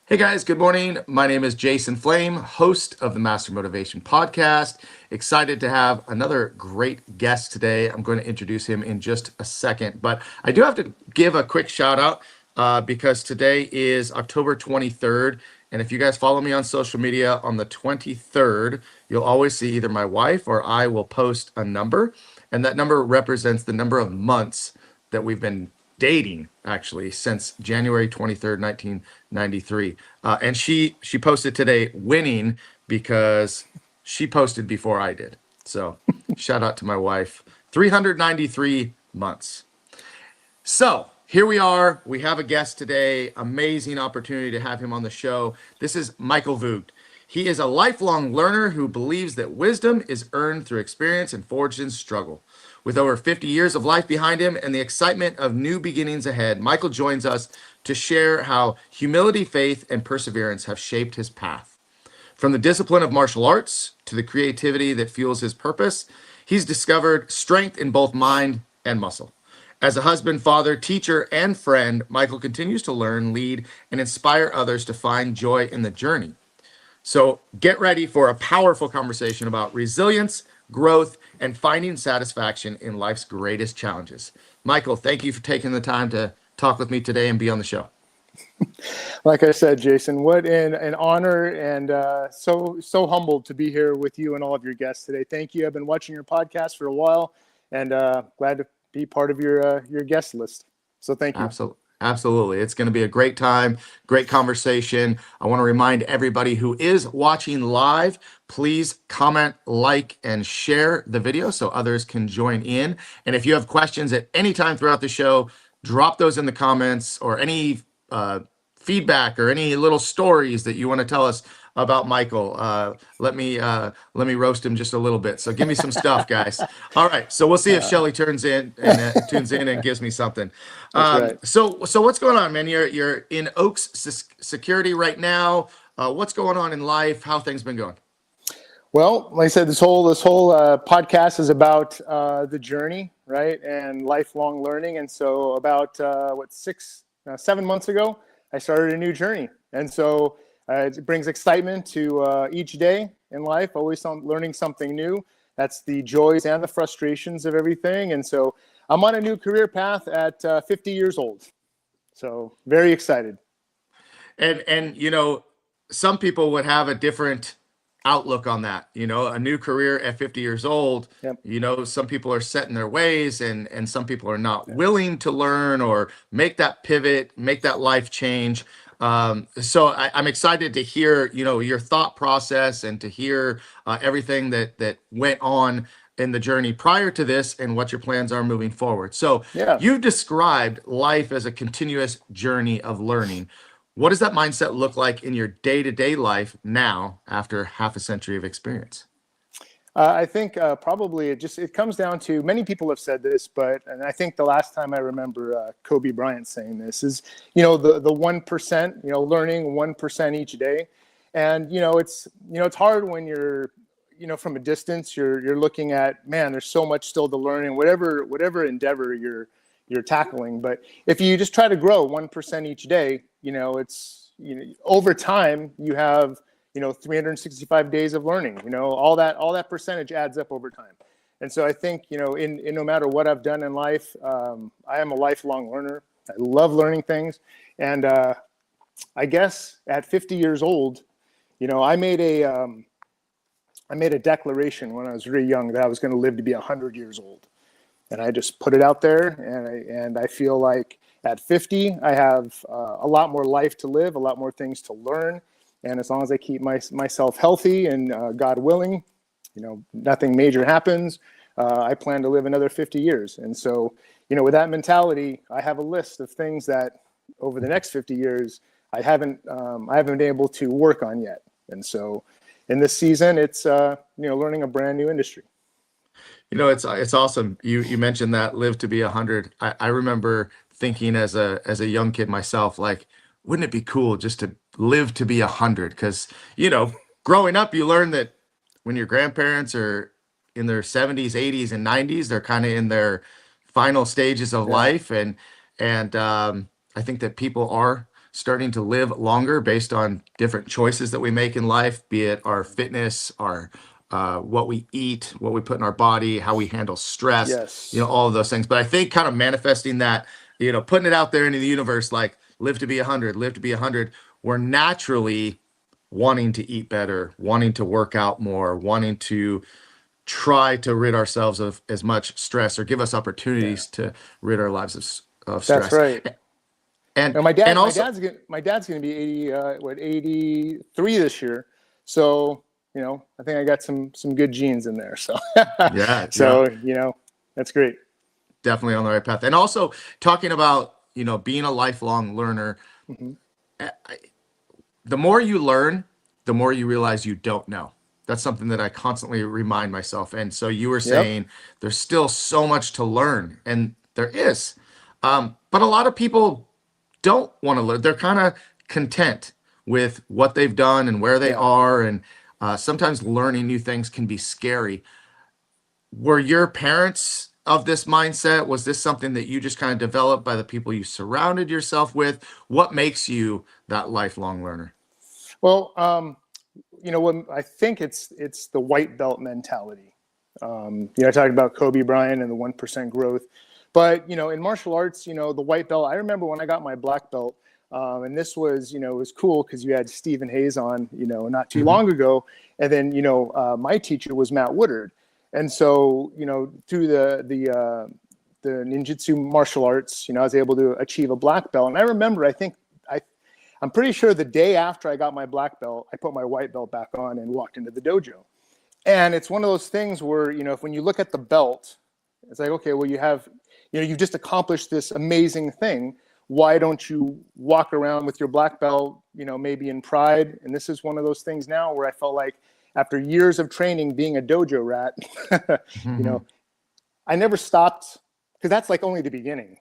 Hey guys, good morning. My name is Jason Flame, host of the Master Motivation Podcast. Excited to have another great guest today. I'm going to introduce him in just a second, but I do have to give a quick shout out because today is October 23rd. And if you guys follow me on social media on the 23rd, you'll always see either my wife or I will post a number. And that number represents the number of months that we've been dating actually since January 23rd, 1993. And she posted today winning because she posted before I did. So shout out to my wife. 393 months. So here we are. We have a guest today. Amazing opportunity to have him on the show. This is Michael Voogd. He is a lifelong learner who believes that wisdom is earned through experience and forged in struggle. With over 50 years of life behind him and the excitement of new beginnings ahead, Michael joins us to share how humility, faith, and perseverance have shaped his path. From the discipline of martial arts to the creativity that fuels his purpose, he's discovered strength in both mind and muscle. As a husband, father, teacher, and friend, Michael continues to learn, lead, and inspire others to find joy in the journey. So get ready for a powerful conversation about resilience, growth, and finding satisfaction in life's greatest challenges. Michael, thank you for taking the time to talk with me today and be on the show. Like I said, Jason, what an honor, and so humbled to be here with you and all of your guests today. Thank you. I've been watching your podcast for a while, and glad to be part of your guest list. So thank you. Absolutely. It's going to be a great time, great conversation. I want to remind everybody who is watching live, please comment, like, and share the video so others can join in. And if you have questions at any time throughout the show, drop those in the comments, or any feedback or any little stories that you want to tell us about Michael. Let me roast him just a little bit. So give me some stuff, guys. All right. So we'll see if Shelly tunes in and gives me something. Right. So what's going on, man? You're in Oaks Security right now. What's going on in life? How things been going? Well, like I said, this whole podcast is about the journey, right, and lifelong learning. And so about 7 months ago, I started a new journey, and so it brings excitement to each day in life. Always learning something new. That's the joys and the frustrations of everything. And so I'm on a new career path at 50 years old. So very excited. And some people would have a different outlook on that. A new career at 50 years old. Yep. Some people are set in their ways, and some people are not willing to learn or make that pivot, make that life change. So I'm excited to hear, your thought process, and to hear everything that went on in the journey prior to this and what your plans are moving forward. So you've described life as a continuous journey of learning. What does that mindset look like in your day-to-day life now after half a century of experience? I think probably it comes down to, many people have said this, and I think the last time I remember Kobe Bryant saying this is, the 1%, learning 1% each day. And, it's hard when you're, from a distance, you're looking at, man, there's so much still to learn in whatever endeavor you're tackling. But if you just try to grow 1% each day, it's, over time you have, 365 days of learning, all that percentage adds up over time. And so I think, in no matter what I've done in life, I am a lifelong learner. I love learning things. And I guess at 50 years old, I made a declaration when I was really young that I was going to live to be 100 years old. And I just put it out there, and I feel like at 50, I have a lot more life to live, a lot more things to learn. And as long as I keep myself healthy and God willing, nothing major happens, I plan to live another 50 years. And so, with that mentality, I have a list of things that over the next 50 years, I haven't been able to work on yet. And so in this season, it's, learning a brand new industry. It's awesome. You mentioned that live to be 100. I remember thinking as a young kid myself, like, wouldn't it be cool just to live to be 100? Because, growing up, you learn that when your grandparents are in their 70s, 80s, and 90s, they're kind of in their final stages of life. And I think that people are starting to live longer based on different choices that we make in life, be it our fitness, our what we eat, what we put in our body, how we handle stress, Yes. all of those things. But I think kind of manifesting that, putting it out there into the universe, like live to be 100, live to be 100, we're naturally wanting to eat better, wanting to work out more, wanting to try to rid ourselves of as much stress or give us Yeah. opportunities to rid our lives of That's stress. right. And And and also, my dad's gonna be 83 this year. So, I think I got some good genes in there. So, yeah, yeah, so, that's great. definitely on the right path. And also talking about, being a lifelong learner, Hmm. the more you learn, the more you realize you don't know. That's something that I constantly remind myself. And so you were Yep. saying there's still so much to learn, and there is. But a lot of people don't want to learn. They're kind of content with what they've done and where they Yeah. are. And sometimes learning new things can be scary. Were your parents of this mindset? Was this something that you just kind of developed by the people you surrounded yourself with? What makes you that lifelong learner? Well, when I think it's the white belt mentality. I talked about Kobe Bryant and the 1% growth, but in martial arts, the white belt. I remember when I got my black belt, and this was it was cool because you had Stephen Hayes on not too Hmm. long ago, and then my teacher was Matt Woodard, and so through the ninjutsu martial arts, I was able to achieve a black belt, and I remember I'm pretty sure the day after I got my black belt, I put my white belt back on and walked into the dojo. And it's one of those things where, if when you look at the belt, it's like, okay, well, you've just accomplished this amazing thing. Why don't you walk around with your black belt, maybe in pride? And this is one of those things now where I felt like after years of training, being a dojo rat, you Hmm. know, I never stopped because that's like only the beginning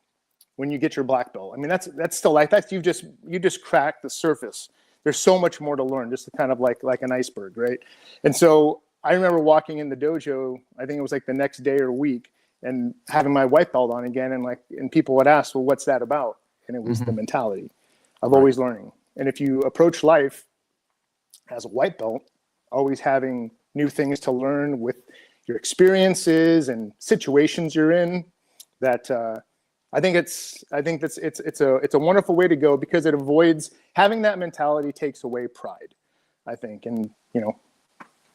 when you get your black belt. I mean, that's still like that's you just cracked the surface. There's so much more to learn, just to kind of like an iceberg, right? And so I remember walking in the dojo. I think it was like the next day or week, and having my white belt on again, and people would ask, "Well, what's that about?" And it was the Hmm. mentality of Right. always learning. And if you approach life as a white belt, always having new things to learn with your experiences and situations you're in, that I think it's a wonderful way to go because it avoids having that mentality takes away pride, I think, and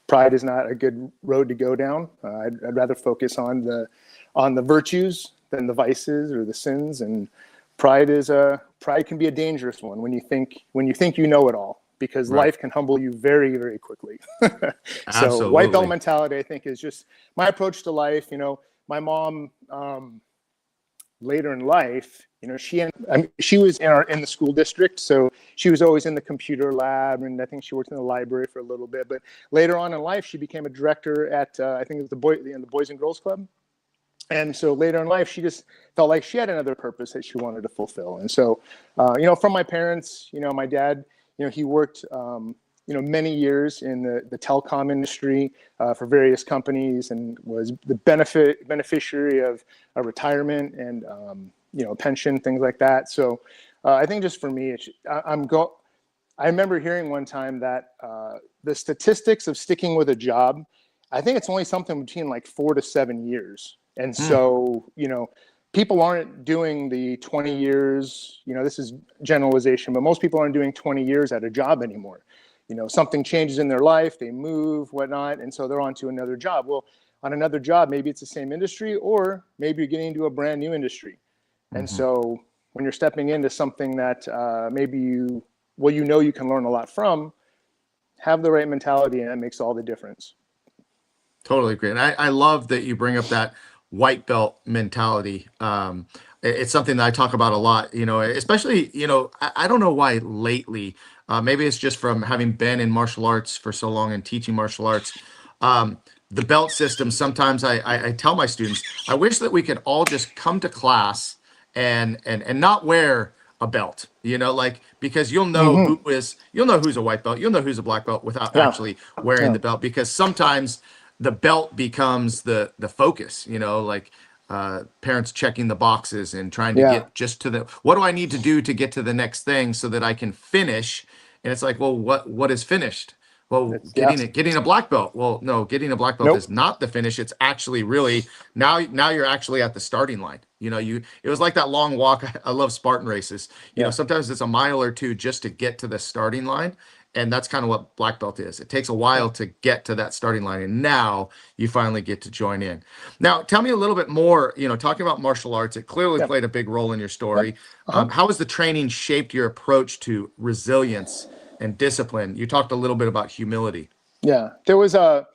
pride is not a good road to go down. I'd rather focus on the virtues than the vices or the sins, and pride can be a dangerous one when you think you know it all, because Right. life can humble you very, very quickly. So white belt Absolutely. mentality, I think, is just my approach to life. My mom, later in life, she was in the school district, so she was always in the computer lab, and I think she worked in the library for a little bit. But later on in life, she became a director at I think it was the Boys and Girls Club. And so later in life, she just felt like she had another purpose that she wanted to fulfill. And so, from my parents, my dad, he worked, many years in the telecom industry for various companies, and was the beneficiary of a retirement and, pension, things like that. So I think just for me, I remember hearing one time that the statistics of sticking with a job, I think it's only something between like 4 to 7 years. And Mm. so, people aren't doing the 20 years, this is generalization, but most people aren't doing 20 years at a job anymore. Something changes in their life, they move, whatnot, and so they're on to another job. Well, on another job, maybe it's the same industry, or maybe you're getting into a brand new industry. And Hmm. so when you're stepping into something that maybe you can learn a lot from, have the right mentality, and that makes all the difference. Totally agree. And I love that you bring up that white belt mentality. It's something that I talk about a lot, especially, I don't know why lately, maybe it's just from having been in martial arts for so long and teaching martial arts. Um, the belt system, sometimes I tell my students, I wish that we could all just come to class and not wear a belt, like, because Mm-hmm. you'll know who's a white belt, you'll know who's a black belt without Yeah. actually wearing Yeah. the belt, because sometimes the belt becomes the focus, like, parents checking the boxes and trying to Yeah, get just to the, what do I need to do to get to the next thing so that I can finish? And it's like, well, what is finished? Well, it's yeah. getting a black belt. Well, no, getting a black belt is Nope. not the finish. It's actually really now you're actually at the starting line. It was like that long walk. I love Spartan races. Yeah. Sometimes it's a mile or two just to get to the starting line. And that's kind of what black belt is. It takes a while to get to that starting line. And now you finally get to join in. Now, tell me a little bit more, talking about martial arts, it clearly Yeah. played a big role in your Yep. story. Uh-huh. How has the training shaped your approach to resilience and discipline? You talked a little bit about humility. Yeah. There was so,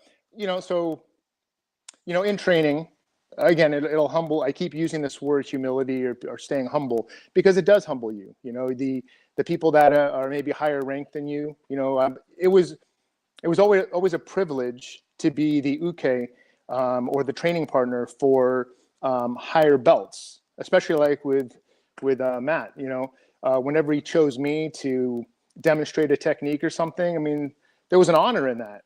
in training, again, it'll humble. I keep using this word humility or staying humble because it does humble you. The people that are maybe higher ranked than you, it was always a privilege to be the uke or the training partner for higher belts, especially like with Matt. Whenever he chose me to demonstrate a technique or something, I mean, there was an honor in that.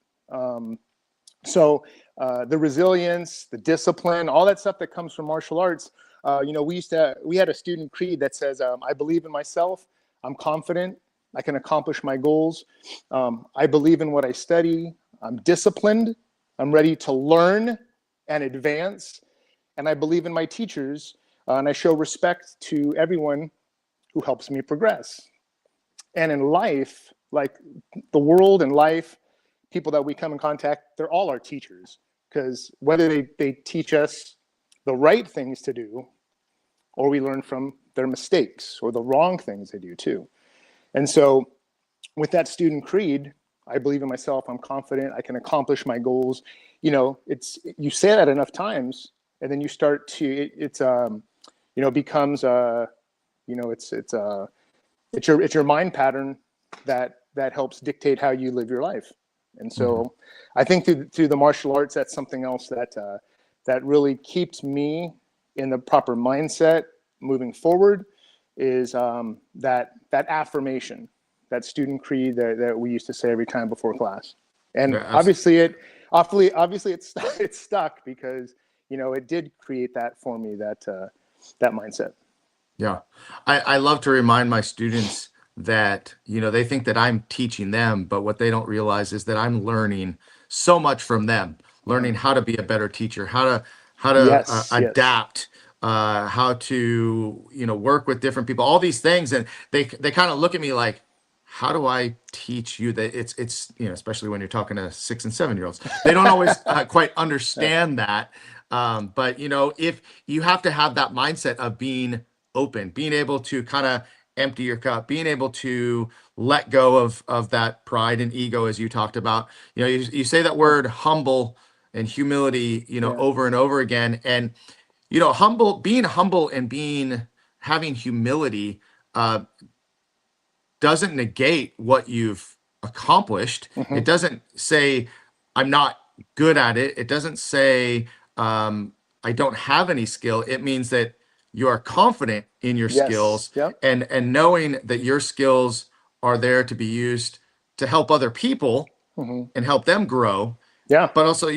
So the resilience, the discipline, all that stuff that comes from martial arts. We had a student creed that says, "I believe in myself. I'm confident. I can accomplish my goals. I believe in what I study. I'm disciplined. I'm ready to learn and advance. And I believe in my teachers. And I show respect to everyone who helps me progress." And in life, like the world and life, people that we come in contact, they're all our teachers. Because whether they teach us the right things to do, or we learn from their mistakes or the wrong things they do too. And so with that student creed, I believe in myself, I'm confident, I can accomplish my goals. You say that enough times, and then you start to, becomes, it's your mind pattern that helps dictate how you live your life. And so I think through the martial arts, that's something else that really keeps me in the proper mindset moving forward, is that affirmation, that student creed that we used to say every time before class. And Yeah, obviously it's stuck because it did create that for me, that mindset. Yeah. I love to remind my students that, they think that I'm teaching them, but what they don't realize is that I'm learning so much from them, learning how to be a better teacher, how to Yes. adapt, how to, work with different people, all these things. And they kind of look at me like, how do I teach you that it's, especially when you're talking to 6 and 7-year-olds, they don't always quite understand that. But if you have to have that mindset of being open, being able to kind of empty your cup, being able to let go of that pride and ego, as you talked about. You say that word humble and humility, Yeah. over and over again. And, being humble and having humility, doesn't negate what you've accomplished. Mm-hmm. It doesn't say I'm not good at it. It doesn't say I don't have any skill. It means that you are confident in your Yes. skills, Yep. and knowing that your skills are there to be used to help other people Mm-hmm. and help them grow, Yeah. but also,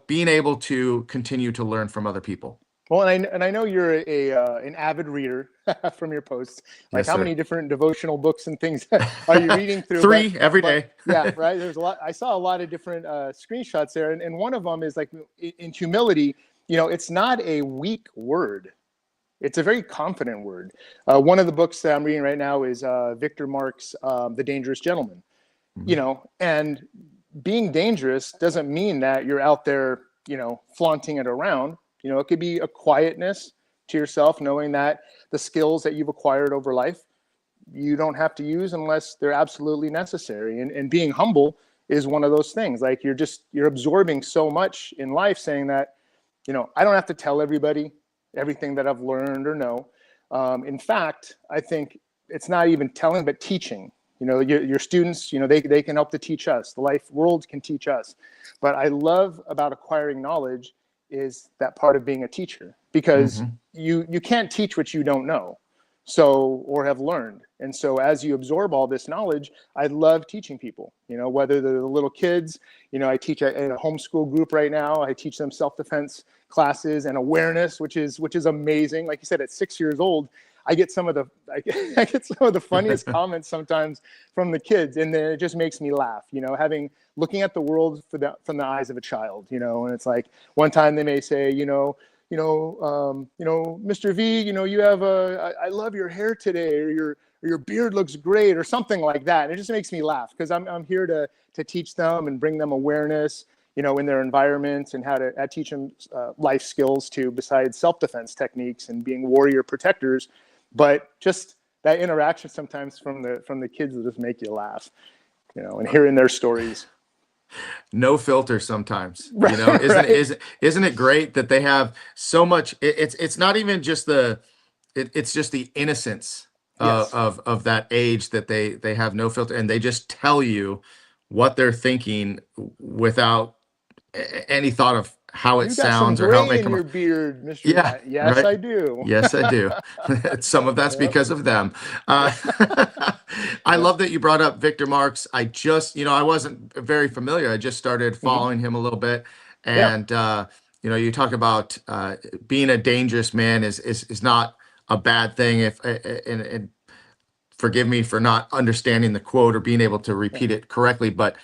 being able to continue to learn from other people. Well, and I know you're an avid reader from your posts. Like, Yes, how sir. many different devotional books and things are you reading through? Three every day. Yeah, right. There's a lot. I saw a lot of different screenshots there, and one of them is like, in humility. It's not a weak word. It's a very confident word. One of the books that I'm reading right now is Victor Mark's The Dangerous Gentleman. And being dangerous doesn't mean that you're out there, flaunting it around. It could be a quietness to yourself, knowing that the skills that you've acquired over life, you don't have to use unless they're absolutely necessary. And being humble is one of those things. Like, you're absorbing so much in life, saying that, I don't have to tell everybody everything that I've learned or know. In fact, I think it's not even telling, but teaching. Your students, they can help to teach us. The life world can teach us. But I love about acquiring knowledge is that part of being a teacher, because you can't teach what you don't know. or have learned. And so as you absorb all this knowledge, I love teaching people, whether they're the little kids, I teach in a homeschool group right now. I teach them self-defense classes and awareness, which is amazing. Like you said, at 6 years old, I get some of the funniest comments sometimes from the kids, and then it just makes me laugh, looking at the world from the eyes of a child, and it's like one time they may say, Mr. V, you have I love your hair today, or your beard looks great, or something like that. And it just makes me laugh because I'm here to teach them and bring them awareness, in their environments, and how to teach them life skills too, besides self-defense techniques and being warrior protectors. But just that interaction sometimes from the kids will just make you laugh, and hearing their stories. No filter sometimes, isn't it great that they have so much? It's not even just it's just the innocence of that age, that they have no filter, and they just tell you what they're thinking without any thought of how it sounds or how it may come your up. beard, Mr. Yeah, yes, right? I do. Yes, I do. Some of that's because of them. I love that you brought up Victor Marx. I just, I wasn't very familiar. I just started following him a little bit. And, you talk about being a dangerous man is not a bad thing. And forgive me for not understanding the quote or being able to repeat it correctly. But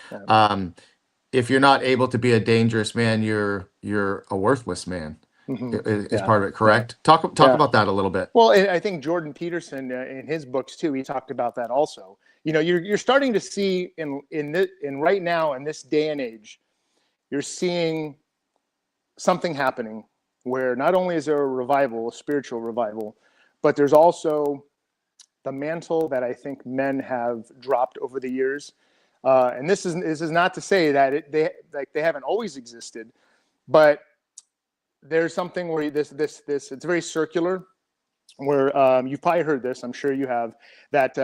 if you're not able to be a dangerous man, you're a worthless man. Is part of it, correct? Talk about that a little bit. Well, I think Jordan Peterson in his books too, he talked about that also. You're starting to see in right now in this day and age, you're seeing something happening where not only is there a spiritual revival, but there's also the mantle that I think men have dropped over the years. And this is not to say that they haven't always existed, but there's something where this it's very circular, where you've probably heard this, I'm sure you have, that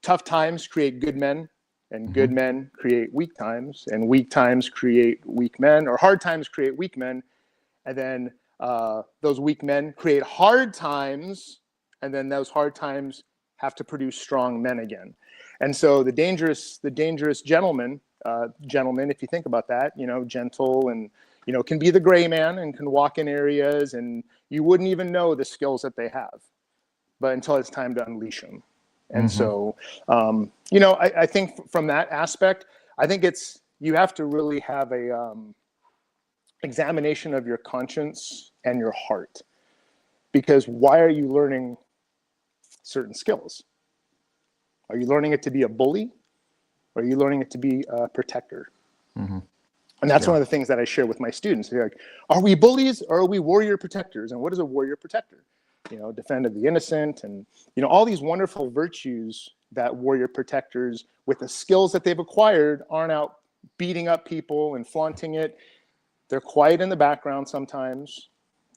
tough times create good men, and good men create weak times, and weak times create weak men, or hard times create weak men, and then those weak men create hard times, and then those hard times have to produce strong men again. And so the dangerous gentleman, if you think about that, gentle and can be the gray man and can walk in areas and you wouldn't even know the skills that they have, but until it's time to unleash them. And so, I think from that aspect, I think you have to really have a examination of your conscience and your heart, because why are you learning certain skills? Are you learning it to be a bully? Or are you learning it to be a protector? And that's one of the things that I share with my students. They're like, are we bullies or are we warrior protectors? And what is a warrior protector? Defend of the innocent, and, all these wonderful virtues that warrior protectors, with the skills that they've acquired, aren't out beating up people and flaunting it. They're quiet in the background sometimes.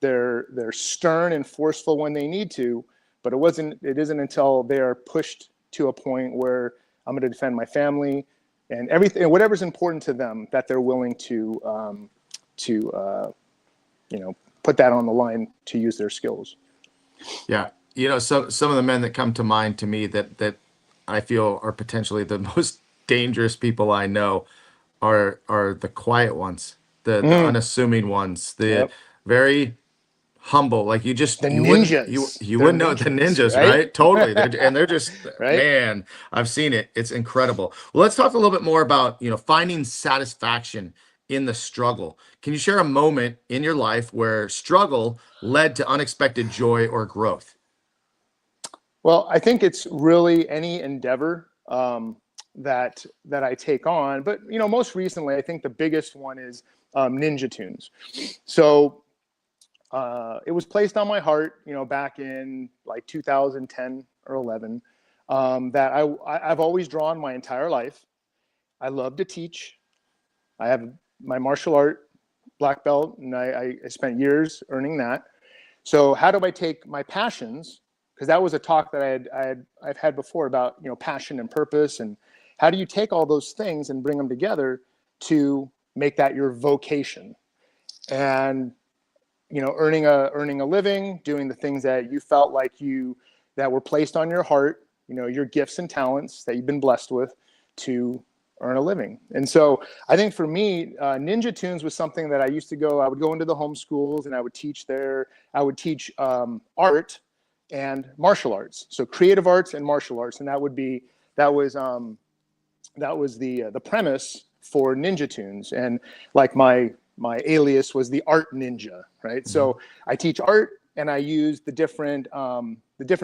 They're stern and forceful when they need to, but it isn't until they are pushed to a point where I'm going to defend my family and everything, whatever's important to them, that they're willing to put that on the line to use their skills. Yeah. Some of the men that come to mind to me that I feel are potentially the most dangerous people I know are the quiet ones, the unassuming ones, the very humble, like you wouldn't know the ninjas, right? Totally. They're just, right? Man, I've seen it. It's incredible. Well, let's talk a little bit more about, finding satisfaction in the struggle. Can you share a moment in your life where struggle led to unexpected joy or growth? Well, I think it's really any endeavor that I take on, but most recently, I think the biggest one is Ninja Tunes. So it was placed on my heart, back in like 2010 or 11, that I've always drawn my entire life. I love to teach. I have my martial art black belt, and I spent years earning that. So how do I take my passions? Because that was a talk that I've had before about, passion and purpose, and how do you take all those things and bring them together to make that your vocation? And earning a living, doing the things that you felt like that were placed on your heart, your gifts and talents that you've been blessed with to earn a living. And so I think for me, Ninja Tunes was something that I would go into the home schools and I would teach art and martial arts. So creative arts and martial arts. And that was the premise for Ninja Tunes. And like my alias was the Art Ninja, right? Mm-hmm. So I teach art and I use the different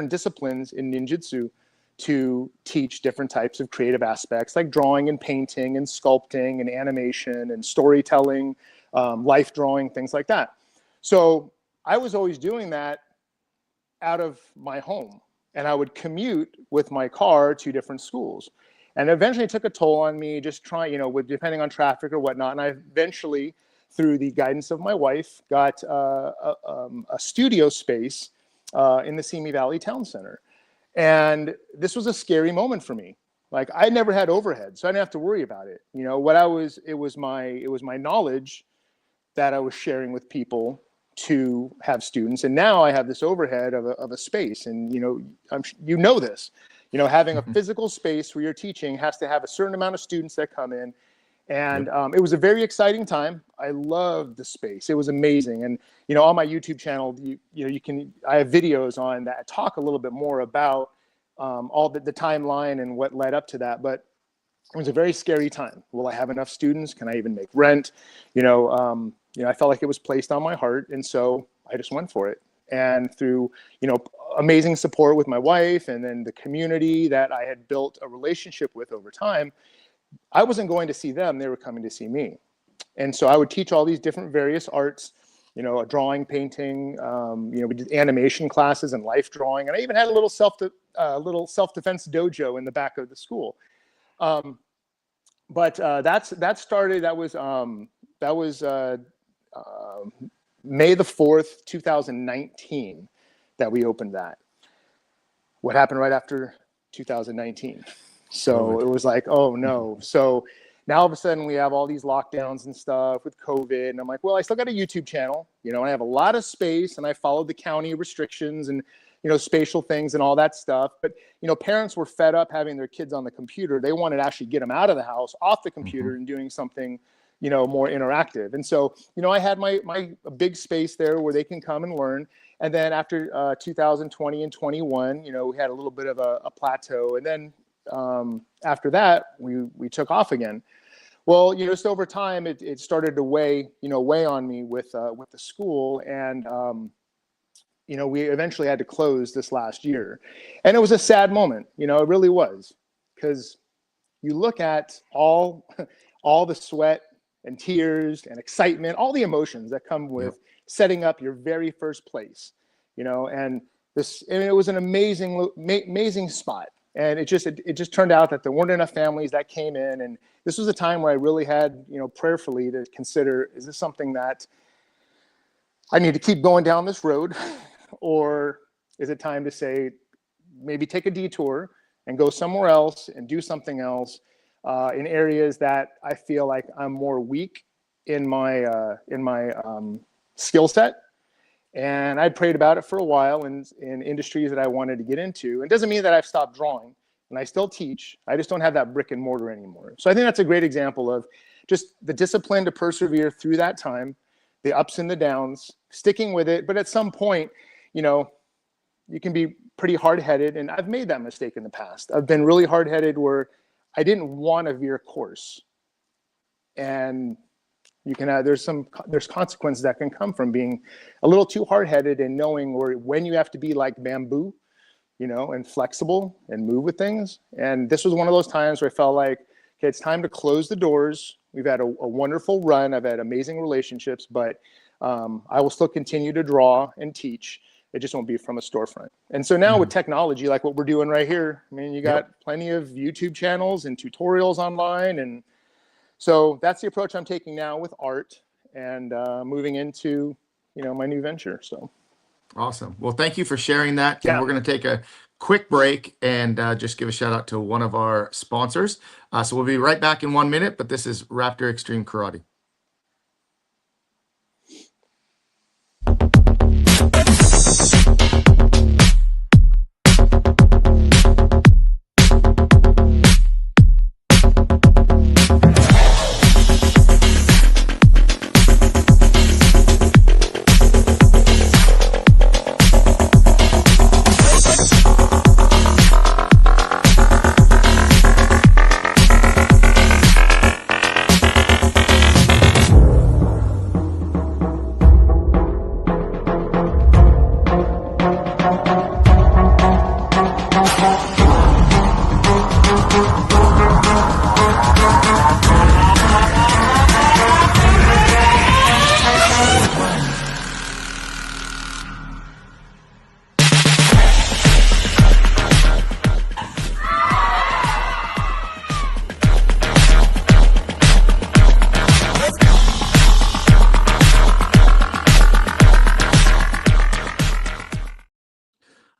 disciplines in ninjutsu to teach different types of creative aspects like drawing and painting and sculpting and animation and storytelling, life drawing, things like that. So I was always doing that out of my home, and I would commute with my car to different schools. And eventually it took a toll on me, just trying, depending on traffic or whatnot. And I eventually, through the guidance of my wife, got a studio space in the Simi Valley Town Center. And this was a scary moment for me. Like, I never had overhead, so I didn't have to worry about it. It was my knowledge that I was sharing with people to have students. And now I have this overhead of a space. And, this, having a physical space where you're teaching has to have a certain amount of students that come in. And it was a very exciting time. I loved the space. It was amazing. And, on my YouTube channel, I have videos on that talk a little bit more about all the timeline and what led up to that. But it was a very scary time. Will I have enough students? Can I even make rent? I felt like it was placed on my heart. And so I just went for it. And through, amazing support with my wife and then the community that I had built a relationship with over time, I wasn't going to see them, they were coming to see me. And so I would teach all these different various arts, drawing, painting, we did animation classes and life drawing. And I even had a little self-defense dojo in the back of the school. But that was May the 4th, 2019 that we opened that. What happened right after 2019? So it was like, oh no. So now all of a sudden we have all these lockdowns and stuff with COVID. And I'm like, well, I still got a YouTube channel, I have a lot of space and I followed the county restrictions and, spatial things and all that stuff. But, parents were fed up having their kids on the computer. They wanted to actually get them out of the house, off the computer and doing something, more interactive. And so, I had my big space there where they can come and learn. And then after 2020 and 21, we had a little bit of a plateau. And then after that, we took off again. Well, just over time, it started to weigh on me with the school. And, we eventually had to close this last year. And it was a sad moment, it really was. Because you look at all the sweat and tears and excitement, all the emotions that come with setting up your very first place, and it was an amazing spot. And it just turned out that there weren't enough families that came in. And this was a time where I really had, prayerfully to consider, is this something that I need to keep going down this road? Or is it time to say, maybe take a detour and go somewhere else and do something else in areas that I feel like I'm more weak in my skill set. And I prayed about it for a while in industries that I wanted to get into. It doesn't mean that I've stopped drawing, and I still teach. I just don't have that brick and mortar anymore. So I think that's a great example of just the discipline to persevere through that time, the ups and the downs, sticking with it. But at some point, you can be pretty hard-headed, and I've made that mistake in the past. I've been really hard-headed where I didn't want to veer course. And there's consequences that can come from being a little too hard-headed and knowing when you have to be like bamboo, and flexible and move with things. And this was one of those times where I felt like, okay, it's time to close the doors. We've had a wonderful run. I've had amazing relationships, but I will still continue to draw and teach. It just won't be from a storefront. And so now with technology, like what we're doing right here, I mean, you got plenty of YouTube channels and tutorials online. And so that's the approach I'm taking now with art and moving into, my new venture. So. Awesome. Well, thank you for sharing that. Yeah. And we're going to take a quick break and just give a shout out to one of our sponsors. So we'll be right back in 1 minute, but this is Raptor Extreme Karate.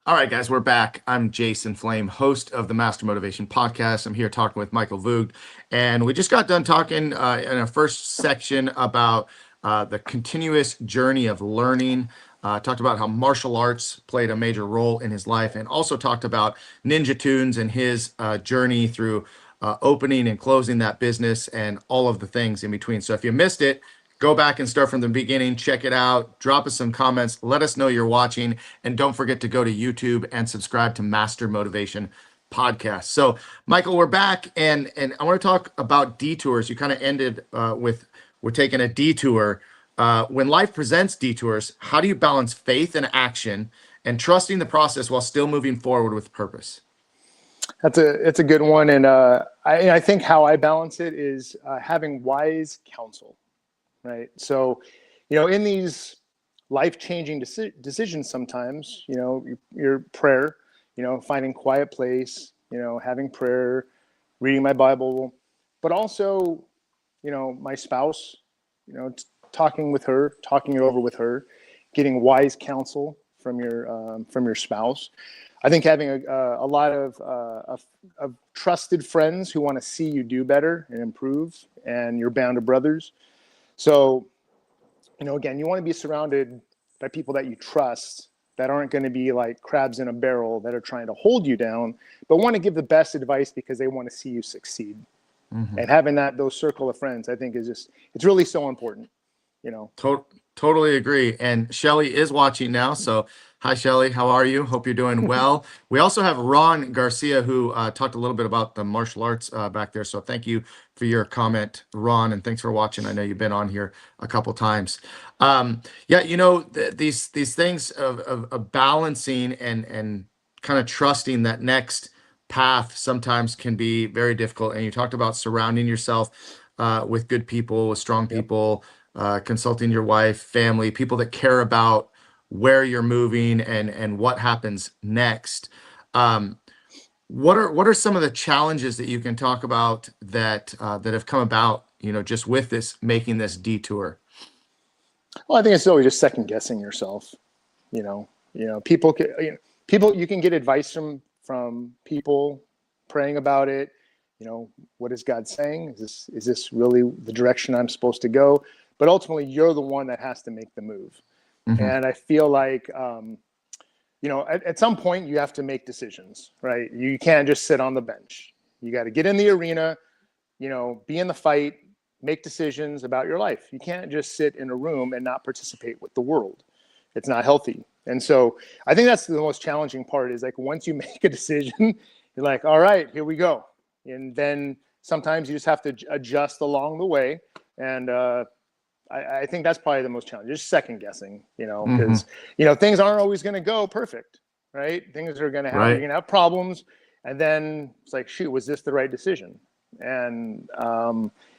All right, guys, we're back. I'm Jason Flame, host of the Master Motivation Podcast. I'm here talking with Michael Voogd, and we just got done talking in our first section about the continuous journey of learning. Talked about how martial arts played a major role in his life, and also talked about Ninja Tunes and his journey through opening and closing that business and all of the things in between. So if you missed it, go back and start from the beginning, check it out, drop us some comments, let us know you're watching, and don't forget to go to YouTube and subscribe to Master Motivation Podcast. So, Michael, we're back, and I want to talk about detours. You kind of ended with we're taking a detour. When life presents detours, how do you balance faith and action and trusting the process while still moving forward with purpose? It's a good one, and I think how I balance it is having wise counsel. Right. So, in these life-changing decisions, sometimes, your prayer, finding quiet place, having prayer, reading my Bible, but also, my spouse, talking it over with her, getting wise counsel from your spouse. I think having a lot of trusted friends who want to see you do better and improve, and your band of brothers. So, again, you want to be surrounded by people that you trust, that aren't going to be like crabs in a barrel that are trying to hold you down, but want to give the best advice because they want to see you succeed. Mm-hmm. And having those circle of friends, I think it's really so important, Totally agree. And Shelly is watching now. So hi, Shelly. How are you? Hope you're doing well. We also have Ron Garcia, who talked a little bit about the martial arts back there. So thank you for your comment, Ron, and thanks for watching. I know you've been on here a couple times. These things of balancing and kind of trusting that next path sometimes can be very difficult. And you talked about surrounding yourself with good people, with strong people. Yep. Consulting your wife, family, people that care about where you're moving and what happens next. What are some of the challenges that you can talk about that have come about, just with making this detour? Well, I think it's always just second guessing yourself. People you can get advice from people praying about it. What is God saying? Is this really the direction I'm supposed to go? But ultimately, you're the one that has to make the move. Mm-hmm. And I feel like, at some point, you have to make decisions, right? You can't just sit on the bench. You got to get in the arena, be in the fight, make decisions about your life. You can't just sit in a room and not participate with the world. It's not healthy. And so I think that's the most challenging part is like once you make a decision, you're like, all right, here we go. And then sometimes you just have to adjust along the way. And, I think that's probably the most challenging, just second guessing, because, things aren't always going to go perfect, right? Things are going to happen. You're going to have problems. And then it's like, shoot, was this the right decision? And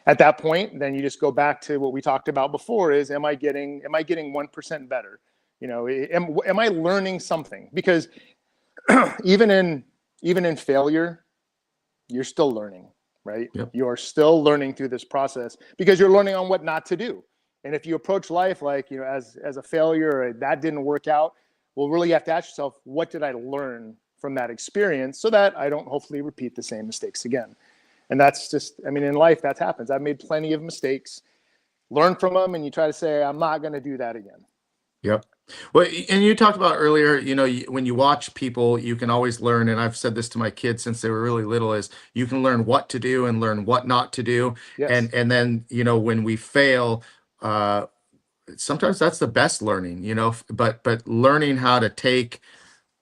at that point, then you just go back to what we talked about before is, am I getting 1% better? Am I learning something? Because even in failure, you're still learning, right? Yep. You're still learning through this process because you're learning on what not to do. And if you approach life like, as a failure, or that didn't work out, well, really you have to ask yourself, what did I learn from that experience so that I don't hopefully repeat the same mistakes again? And that's just, in life, that happens. I've made plenty of mistakes, learn from them, and you try to say, I'm not going to do that again. Yep. Well, and you talked about earlier, when you watch people, you can always learn. And I've said this to my kids since they were really little is you can learn what to do and learn what not to do. Yes. And then, when we fail, sometimes that's the best learning, but learning how to take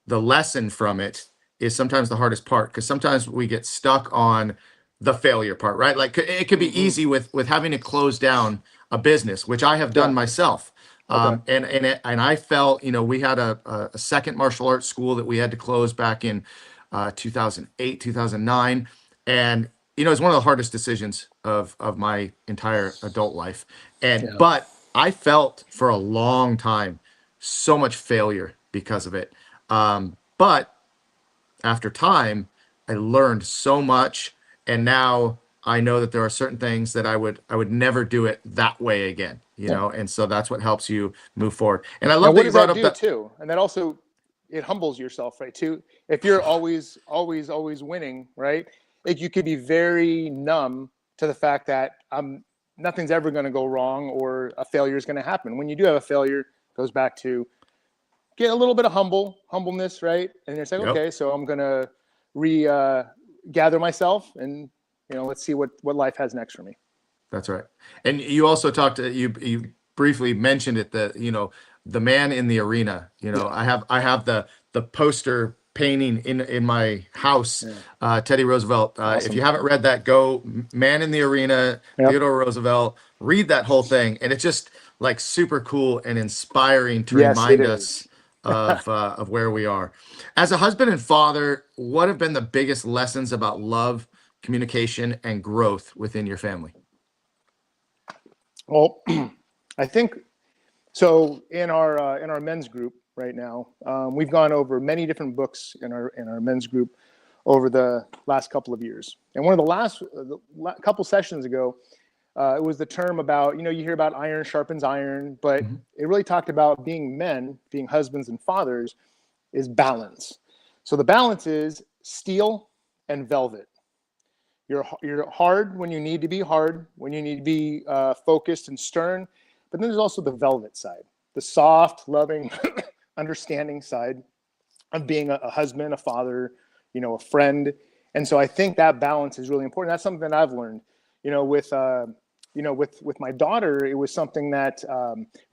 the lesson from it is sometimes the hardest part because sometimes we get stuck on the failure part, right? Like it could be easy with having to close down a business, which I have done myself. Okay. And I felt, we had a second martial arts school that we had to close back in 2008, 2009. And it's one of the hardest decisions of my entire adult life. Yeah. But I felt for a long time so much failure because of it. But after time, I learned so much, and now I know that there are certain things that I would never do it that way again, Yeah. and so that's what helps you move forward. And I Now, love that what you does brought that up do that. too? And that also, it humbles yourself, right? Too, if you're always, winning, right? Like you could be very numb to the fact that nothing's ever going to go wrong or a failure is going to happen. When you do have a failure, it goes back to get a little bit of humbleness, right? And it's like, Yep. okay, so I'm going to gather myself and, let's see what life has next for me. That's right. And you also you briefly mentioned it, that the man in the arena. Yeah. I have the poster painting in my house, Yeah. Teddy Roosevelt. If Awesome. you haven't read that, go Man in the Arena, Yep. Theodore Roosevelt. Read that whole thing, and it's just like super cool and inspiring to Yes, it remind is. us of where we are. As a husband and father, what have been the biggest lessons about love, communication, and growth within your family? Well, I think so. In our men's group right now, we've gone over many different books in our men's group over the last couple of years. And one of couple sessions ago, it was the term about, you hear about iron sharpens iron, but Mhm. it really talked about being men, being husbands and fathers, is balance. So the balance is steel and velvet. You're hard when you need to be hard, when you need to be focused and stern, but then there's also the velvet side, the soft, loving, understanding side of being a husband, a father, a friend. And so I think that balance is really important. That's something that I've learned, with my daughter. It was something that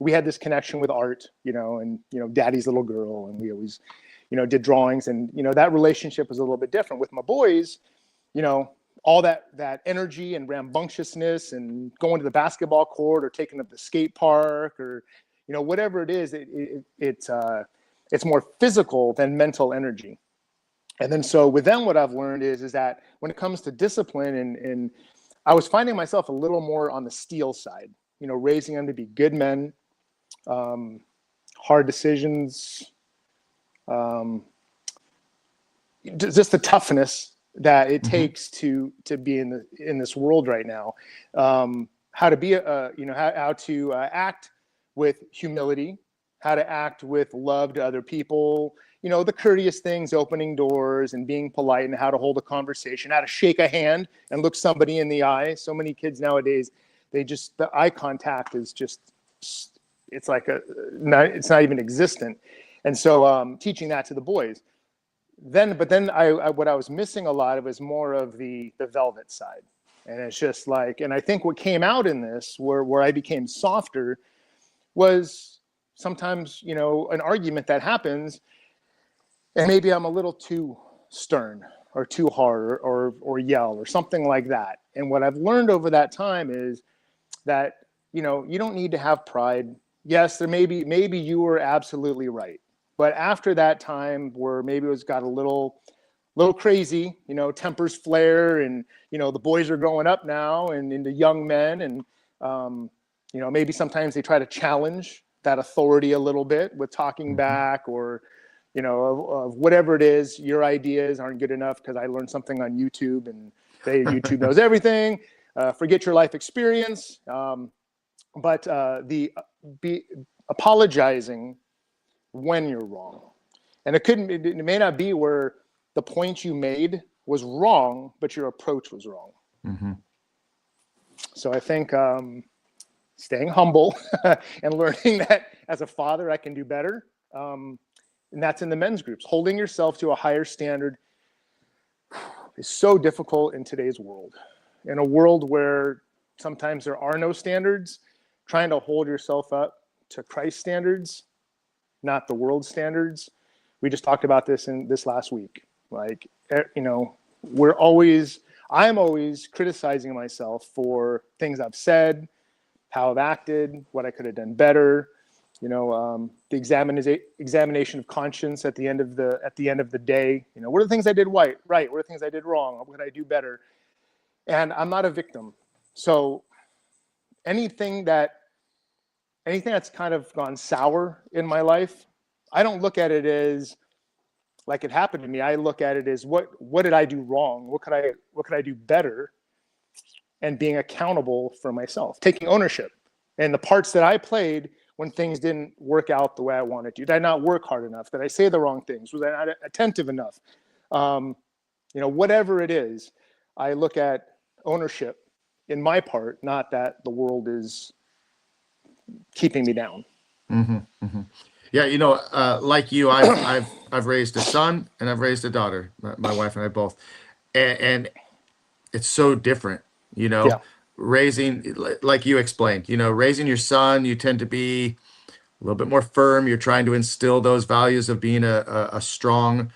we had this connection with art, and daddy's little girl, and we always, did drawings, and that relationship was a little bit different. With my boys, all that energy and rambunctiousness and going to the basketball court or taking them to the skate park or whatever it is, it's more physical than mental energy. And then so with them, what I've learned is that when it comes to discipline, and I was finding myself a little more on the steel side, raising them to be good men, hard decisions, just the toughness that it Mhm. takes to be in this world right now. How to be how to act with humility, how to act with love to other people, the courteous things, opening doors and being polite, and how to hold a conversation, how to shake a hand and look somebody in the eye. So many kids nowadays, the eye contact is just, it's like it's not even existent. And so teaching that to the boys. But then what I was missing a lot of is more of the velvet side. And it's just like, and I think what came out in this, where I became softer, was sometimes, an argument that happens, and maybe I'm a little too stern or too hard or yell or something like that. And what I've learned over that time is that, you don't need to have pride. Yes, maybe you were absolutely right. But after that time where maybe it got a little crazy, tempers flare, and, the boys are growing up now and into young men. And, maybe sometimes they try to challenge that authority a little bit with talking Mhm. back, or, of whatever it is, your ideas aren't good enough because I learned something on YouTube, and YouTube knows everything. Forget your life experience. But be apologizing when you're wrong. And it may not be where the point you made was wrong, but your approach was wrong. Mhm. So I think staying humble and learning that as a father, I can do better. And that's in the men's groups. Holding yourself to a higher standard is so difficult in today's world. In a world where sometimes there are no standards, trying to hold yourself up to Christ's standards, not the world standards. We just talked about this in this last week. Like, I'm always criticizing myself for things I've said, how I've acted, what I could have done better. The examination of conscience at the end of the day. What are the things I did right? What are the things I did wrong? What could I do better? and I'm not a victim. So anything that's kind of gone sour in my life, I don't look at it as like it happened to me. I look at it as what did I do wrong? What could I do better? And being accountable for myself, taking ownership. And the parts that I played when things didn't work out the way I wanted to. Did I not work hard enough? Did I say the wrong things? Was I not attentive enough? Whatever it is, I look at ownership in my part, not that the world is keeping me down. Hmm. Hmm. Yeah, like you, I've raised a son and I've raised a daughter. My wife and I both, and it's so different. You know, Yeah, raising like you explained. Raising your son, you tend to be a little bit more firm. You're trying to instill those values of being a strong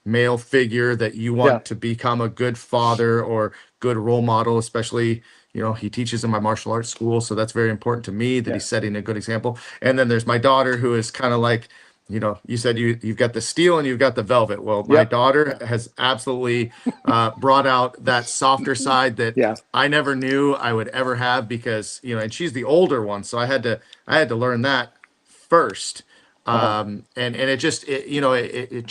male figure that you yeah, want to become a good father or good role model, especially, he teaches in my martial arts school. So that's very important to me that yeah, he's setting a good example. And then there's my daughter who is kind of like, you said you've got the steel and you've got the velvet. Well, my yep, daughter yeah, has absolutely brought out that softer side that yeah, I never knew I would ever have because, and she's the older one. So I had to learn that first. uh-huh, And it just, it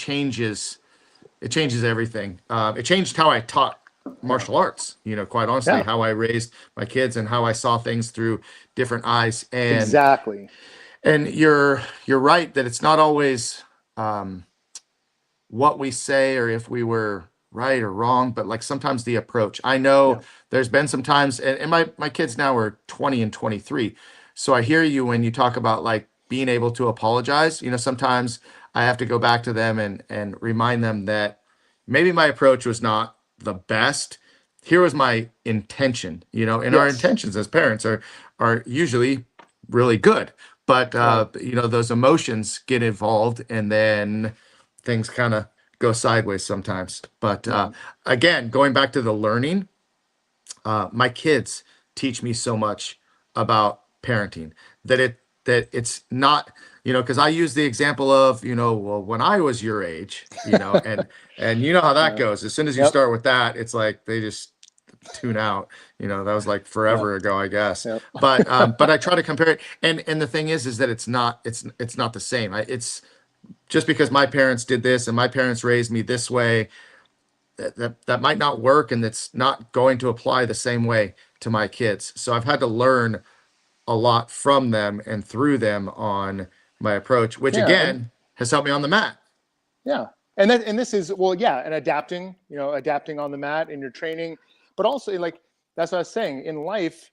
changes everything. It changed how I taught yeah, martial arts, quite honestly, yeah, how I raised my kids and how I saw things through different eyes. exactly. And you're right that it's not always um, what we say or if we were right or wrong, but like sometimes the approach. I know Yeah, there's been some times, and my kids now are 20 and 23. So I hear you when you talk about like being able to apologize. Sometimes I have to go back to them and remind them that maybe my approach was not the best. Here was my intention, and our yes, intentions as parents are usually really good. But right, those emotions get involved, and then things kind of go sideways sometimes. But right, again, going back to the learning, my kids teach me so much about parenting that it's not, because I use the example of, well, when I was your age, and you know how that yeah, goes. As soon as you yep, start with that, it's like they just tune out. That was like yeah, forever ago, I guess. yep, But I try to compare it, and the thing is that it's not the same. It's just because my parents did this and my parents raised me this way, that might not work, and that's not going to apply the same way to my kids. So I've had to learn a lot from them and through them on my approach, which yeah, and again has helped me on the mat. yeah, and this is, well, yeah, and adapting, adapting on the mat in your training, but also like that's what I was saying in life.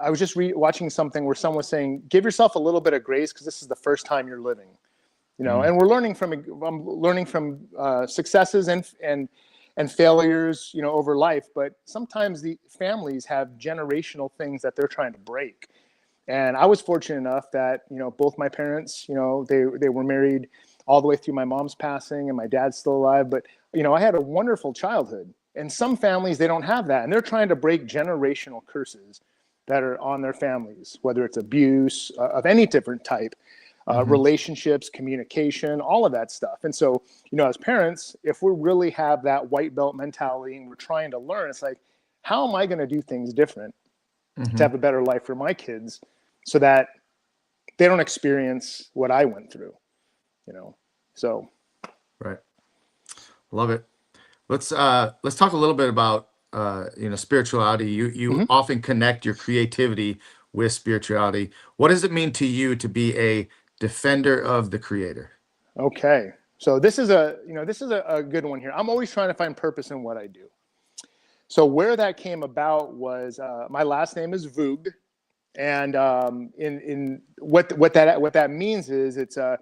I was just watching something where someone was saying, give yourself a little bit of grace because this is the first time you're living, Mm, and I'm learning from successes and failures, over life. But sometimes the families have generational things that they're trying to break. And I was fortunate enough that, both my parents, they were married all the way through my mom's passing and my dad's still alive. But, I had a wonderful childhood. And some families, they don't have that. And they're trying to break generational curses that are on their families, whether it's abuse of any different type, mhm. relationships, communication, all of that stuff. And so, as parents, if we really have that white belt mentality and we're trying to learn, it's like, how am I going to do things different to Mhm. have a better life for my kids so that they don't experience what I went through, you know? So, Right. Love it. Let's talk a little bit about spirituality. You mhm. often connect your creativity with spirituality. What does it mean to you to be a defender of the creator? Okay. So this is a good one here. I'm always trying to find purpose in what I do. So where that came about was my last name is Voogd, and in what that means is it's a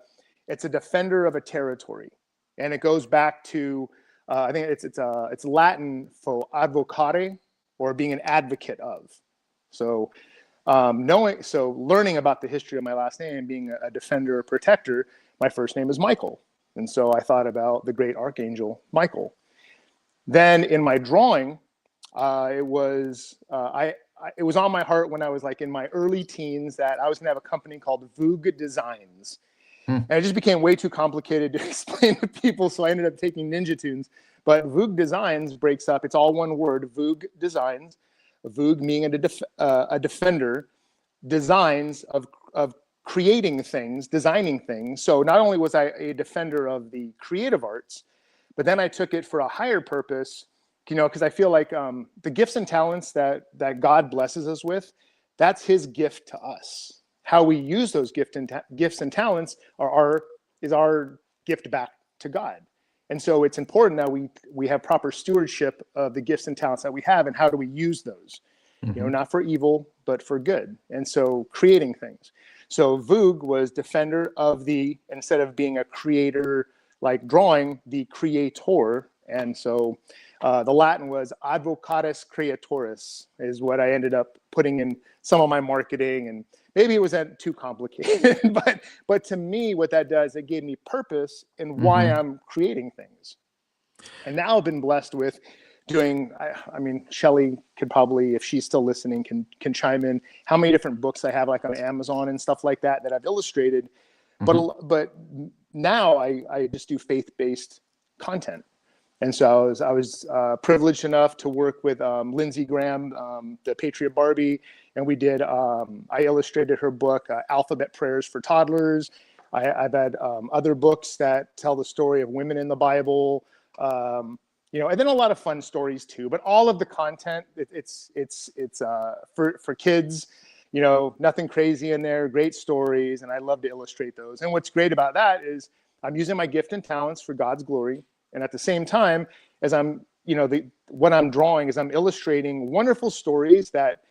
defender of a territory, and it goes back to I think it's Latin for advocare, or being an advocate of. So learning about the history of my last name, being a defender or protector, my first name is Michael, and so I thought about the great archangel Michael. Then in my drawing, it was on my heart when I was like in my early teens that I was gonna have a company called Voogd Designs, Hmm. and it just became way too complicated to explain to people, so I ended up taking Ninja Tunes. But Voogd Designs breaks up. It's all one word, Voogd Designs. Voogd meaning a defender, designs of creating things, designing things. So not only was I a defender of the creative arts, but then I took it for a higher purpose, because I feel like the gifts and talents that God blesses us with, that's His gift to us. How we use those gifts and talents is our gift back to God. And so it's important that we have proper stewardship of the gifts and talents that we have, and how do we use those, not for evil, but for good. And so creating things. So Voogd was defender of instead of being a creator, like drawing, the creator. And so the Latin was advocatus creatoris is what I ended up putting in some of my marketing, and maybe it wasn't too complicated, but to me, what that does, it gave me purpose in why I'm creating things. And now I've been blessed with doing, I mean, Shelly could probably, if she's still listening, can chime in how many different books I have, like on Amazon and stuff like that I've illustrated. But now I just do faith-based content. And so I was privileged enough to work with Lindsey Graham, the Patriot Barbie, and we did. I illustrated her book, Alphabet Prayers for Toddlers. I've had other books that tell the story of women in the Bible, and then a lot of fun stories too. But all of the content, it's for kids. Nothing crazy in there. Great stories, and I love to illustrate those. And what's great about that is I'm using my gift and talents for God's glory. And at the same time, as I'm, what I'm drawing is I'm illustrating wonderful stories that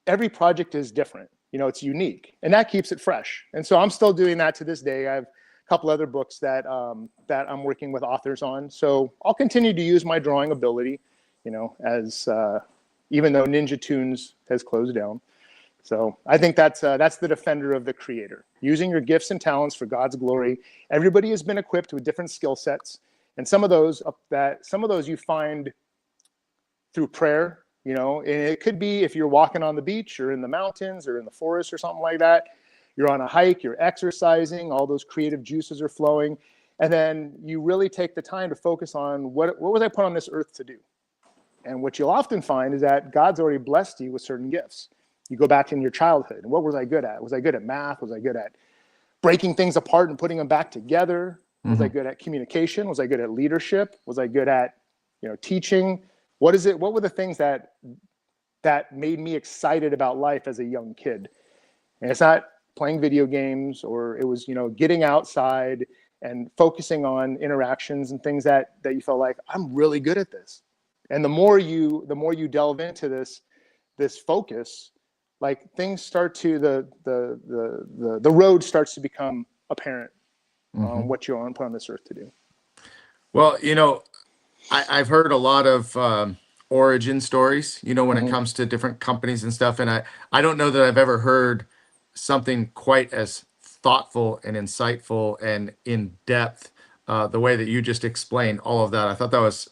every project is different. It's unique, and that keeps it fresh. And so I'm still doing that to this day. I have a couple other books that I'm working with authors on. So I'll continue to use my drawing ability, as even though Ninja Tunes has closed down. So I think that's the defender of the creator, using your gifts and talents for God's glory. Everybody has been equipped with different skill sets. And some of those you find through prayer, and it could be if you're walking on the beach or in the mountains or in the forest or something like that. You're on a hike, you're exercising, all those creative juices are flowing. And then you really take the time to focus on what was I put on this earth to do? And what you'll often find is that God's already blessed you with certain gifts. You go back in your childhood, and what was I good at? Was I good at math? Was I good at breaking things apart and putting them back together? Was I good at communication? Was I good at leadership? Was I good at, teaching? What were the things that made me excited about life as a young kid? And it's not playing video games, or it was, getting outside and focusing on interactions and things that you felt like, I'm really good at this. And the more you delve into this focus, like things start to the road starts to become apparent. What you're put on this earth to do. Well, I've heard a lot of origin stories, when it comes to different companies and stuff. And I don't know that I've ever heard something quite as thoughtful and insightful and in depth the way that you just explained all of that. I thought that was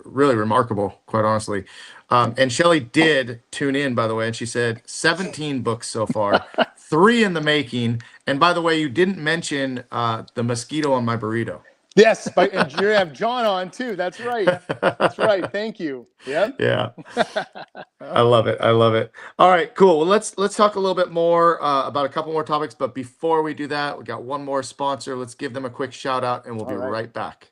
really remarkable, quite honestly. And Shelly did tune in, by the way, and she said 17 books so far, 3 in the making. And by the way, you didn't mention the mosquito on my burrito. Yes, and you have John on too. That's right. That's right. Thank you. Yep. Yeah. I love it. I love it. All right, cool. Well, let's talk a little bit more about a couple more topics. But before we do that, we got one more sponsor. Let's give them a quick shout out, and we'll be right back.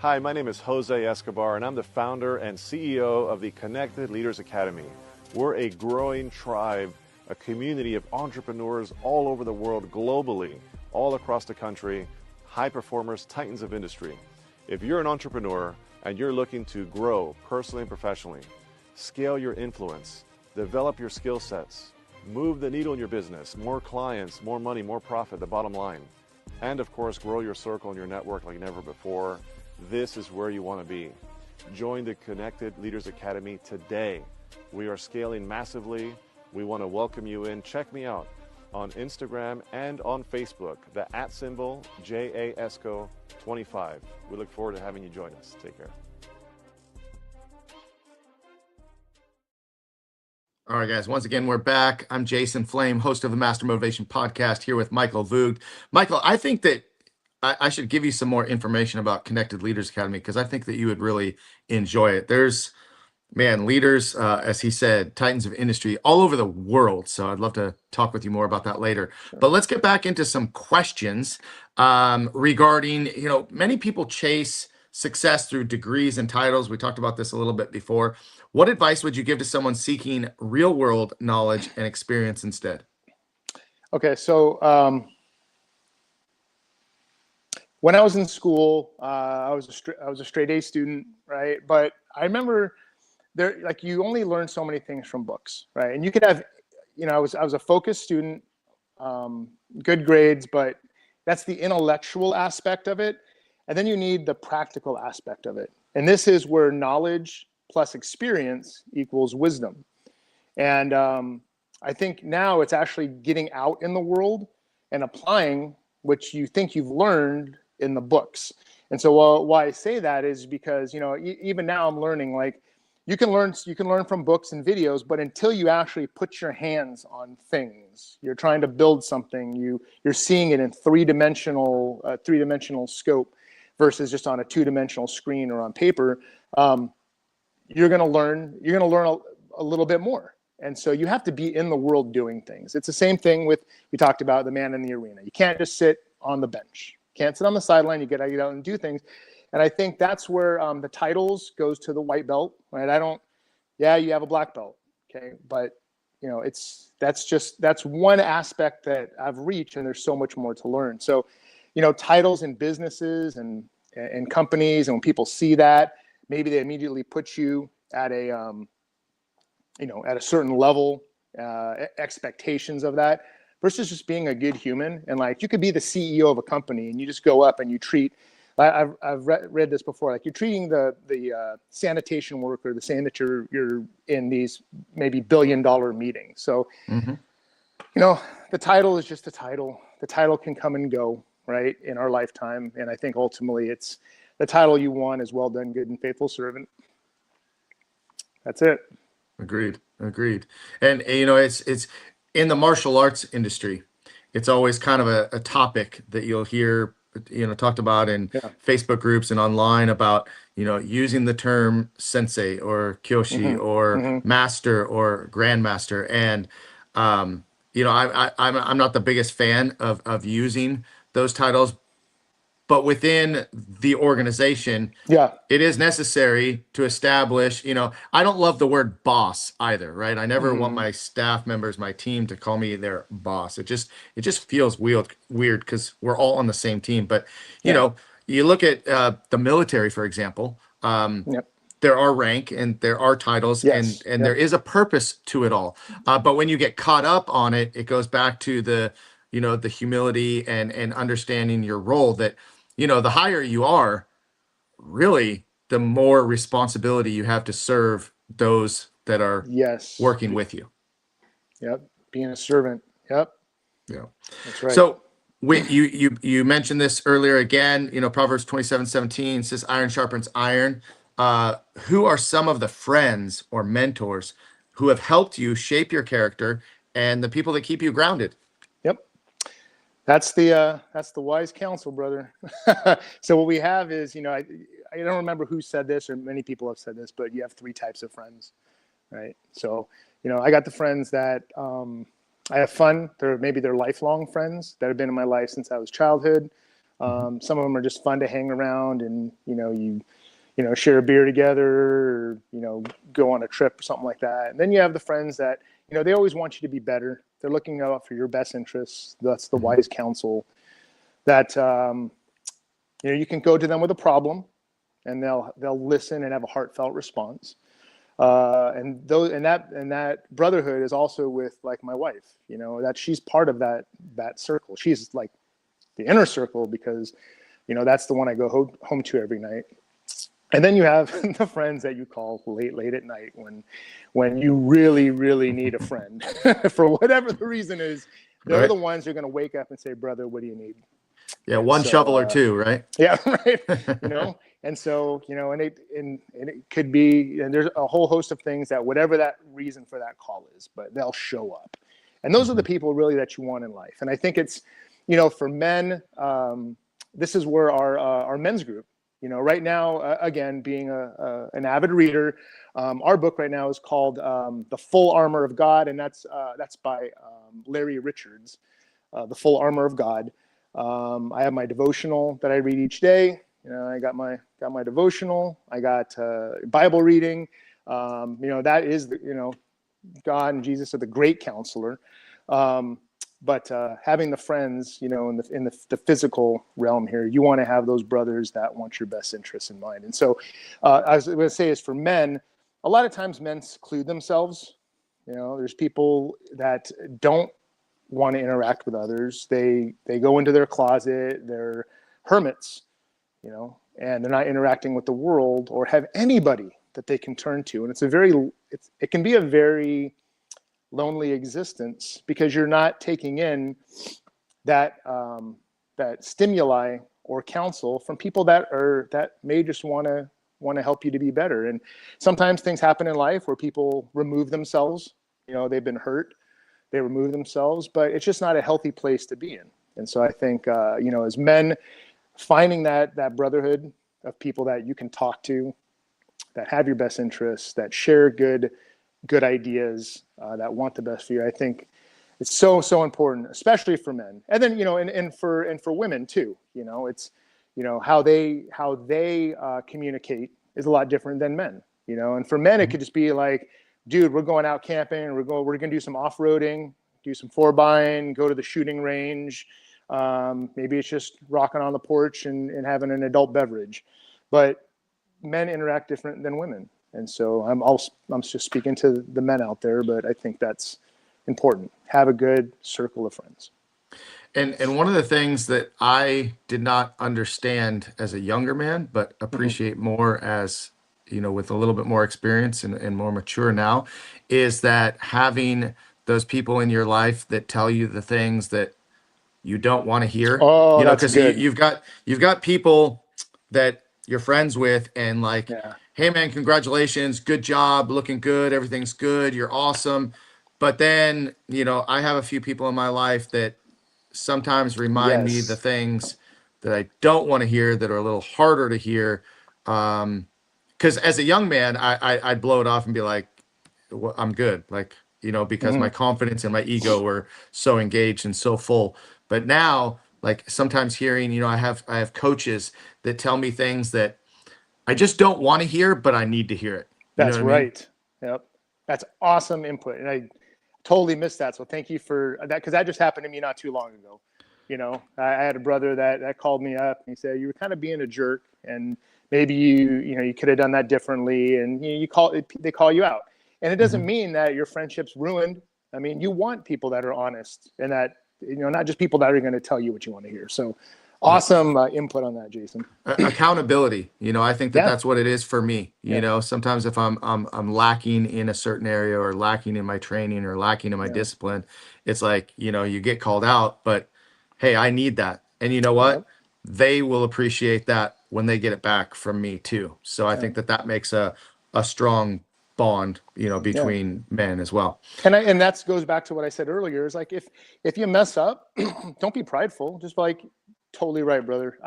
Hi, my name is Jose Escobar, and I'm the founder and CEO of the Connected Leaders Academy. We're a growing tribe, a community of entrepreneurs all over the world, globally, all across the country, high performers, titans of industry. If you're an entrepreneur and you're looking to grow personally and professionally, scale your influence, develop your skill sets, move the needle in your business, more clients, more money, more profit, the bottom line, and of course, grow your circle and your network like never before, this is where you want to be. Join the Connected Leaders Academy today. We are scaling massively. We want to welcome you in. Check me out on Instagram and on Facebook, the @ JAESCO25. We look forward to having you join us. Take care. All right, guys. Once again, we're back. I'm Jason Flame, host of the Master Motivation Podcast, here with Michael Voogd. Michael, I think that I should give you some more information about Connected Leaders Academy because I think that you would really enjoy it. There's, man, leaders, as he said, titans of industry all over the world. So I'd love to talk with you more about that later. Sure. But let's get back into some questions regarding, many people chase success through degrees and titles. We talked about this a little bit before. What advice would you give to someone seeking real world knowledge and experience instead? Okay, so when I was in school, I was a straight A student, right? But I remember you only learn so many things from books, right? And you could have, I was a focused student, good grades, but that's the intellectual aspect of it. And then you need the practical aspect of it. And this is where knowledge plus experience equals wisdom. And I think now it's actually getting out in the world and applying what you think you've learned in the books. And so why I say that is because, even now I'm learning, like, you can learn from books and videos, but until you actually put your hands on things, you're trying to build something, you're seeing it in three-dimensional scope versus just on a two-dimensional screen or on paper, you're going to learn a little bit more. And so you have to be in the world doing things. It's the same thing we talked about the man in the arena. You can't just sit on the bench. You can't sit on the sideline. You got to get out and do things. And I think that's where the titles goes to the white belt, right? You have a black belt. Okay. But that's one aspect that I've reached, and there's so much more to learn. So, titles in businesses and companies, and when people see that, maybe they immediately put you at a certain level, expectations of that, versus just being a good human. And like, you could be the CEO of a company and you just go up and you treat, I've read this before, like you're treating the sanitation worker the same that you're in these maybe $1 billion meetings. So, the title is just a title. The title can come and go, right, in our lifetime. And I think ultimately it's the title you want is well done, good and faithful servant. That's it. Agreed. And it's in the martial arts industry, it's always kind of a topic that you'll hear, talked about in Facebook groups and online about, using the term sensei or kyoshi or master or grandmaster. And, I'm not the biggest fan of using those titles, but within the organization, it is necessary to establish, I don't love the word boss either, right? I never want my staff members, my team to call me their boss. It just feels weird because we're all on the same team. But, you look at the military, for example, there are rank and there are titles and there is a purpose to it all. But when you get caught up on it, it goes back to the humility and understanding your role that, the higher you are, really, the more responsibility you have to serve those that are working with you. Yep. Being a servant. Yep. Yeah. That's right. So you mentioned this earlier again, Proverbs 27:17 says, iron sharpens iron. Who are some of the friends or mentors who have helped you shape your character and the people that keep you grounded? Yep. That's the wise counsel, brother. So what we have is, I don't remember who said this, or many people have said this, but you have 3 types of friends, right? So, I got the friends that I have fun. They're lifelong friends that have been in my life since I was childhood. Some of them are just fun to hang around, and you share a beer together, or go on a trip or something like that. And then you have the friends that they always want you to be better. They're looking out for your best interests. That's the wise counsel that, you can go to them with a problem and they'll listen and have a heartfelt response. And that brotherhood is also with like my wife, that she's part of that circle. She's like the inner circle because, that's the one I go home to every night. And then you have the friends that you call late at night when you really, really need a friend for whatever the reason is. They're the ones who are going to wake up and say, brother, what do you need? Yeah. One shovel or two, right? Yeah. Right. And so, and it could be, and there's a whole host of things that whatever that reason for that call is, but they'll show up. And those are the people really that you want in life. And I think it's, for men, this is where our men's group, right now, again, being an avid reader, our book right now is called The Full Armor of God. And that's by Larry Richards, The Full Armor of God. I have my devotional that I read each day. I got my devotional. I got Bible reading. That is God and Jesus are the great counselor. But having the friends, in the physical realm here, you want to have those brothers that want your best interests in mind. And so, I was going to say is for men, a lot of times men seclude themselves. There's people that don't want to interact with others. They go into their closet. They're hermits. And they're not interacting with the world or have anybody that they can turn to. And it can be a very lonely existence because you're not taking in that stimuli or counsel from people that may just want to help you to be better. And sometimes things happen in life where people remove themselves. They've been hurt, they remove themselves, but it's just not a healthy place to be in. And so I think as men, finding that brotherhood of people that you can talk to, that have your best interests, that share good ideas, that want the best for you, I think it's so important, especially for men. And then and for women too. It's how they communicate is a lot different than men. And for men, it could just be like, dude, we're going out camping, we're gonna do some off-roading, do some 4-buying, go to the shooting range. Maybe it's just rocking on the porch and having an adult beverage, but men interact different than women. And so I'm just speaking to the men out there, but I think that's important. Have a good circle of friends. And one of the things that I did not understand as a younger man, but appreciate more as, with a little bit more experience and more mature now, is that having those people in your life that tell you the things that you don't want to hear. Oh, that's because good. you've got people that you're friends with and like, Yeah. hey man, congratulations, good job, looking good, everything's good, you're awesome. But then, I have a few people in my life that sometimes remind me the Yes. things that I don't want to hear, that are a little harder to hear. Because as a young man, I'd blow it off and be like, well, I'm good. Like, because my confidence and my ego were so engaged and so full. But now, like sometimes hearing, I have coaches that tell me things that I just don't want to hear, but I need to hear it. You know That's what I mean? right. Yep. That's awesome input. And I totally missed that. So thank you for that. Cause that just happened to me not too long ago. I had a brother that called me up and he said, you were kind of being a jerk and maybe you could have done that differently. And they call you out. And it doesn't mean that your friendship's ruined. I mean, you want people that are honest and that, not just people that are going to tell you what you want to hear. So awesome input on that, Jason. Accountability. I think that Yeah. that's what it is for me. Sometimes if I'm lacking in a certain area or lacking in my training or lacking in my discipline, it's like, you get called out, but hey, I need that. And you know what? Yep. They will appreciate that when they get it back from me too. So I think that makes a strong bond, between men as well. And that goes back to what I said earlier, is like, if you mess up, don't be prideful. Just like, totally right, brother.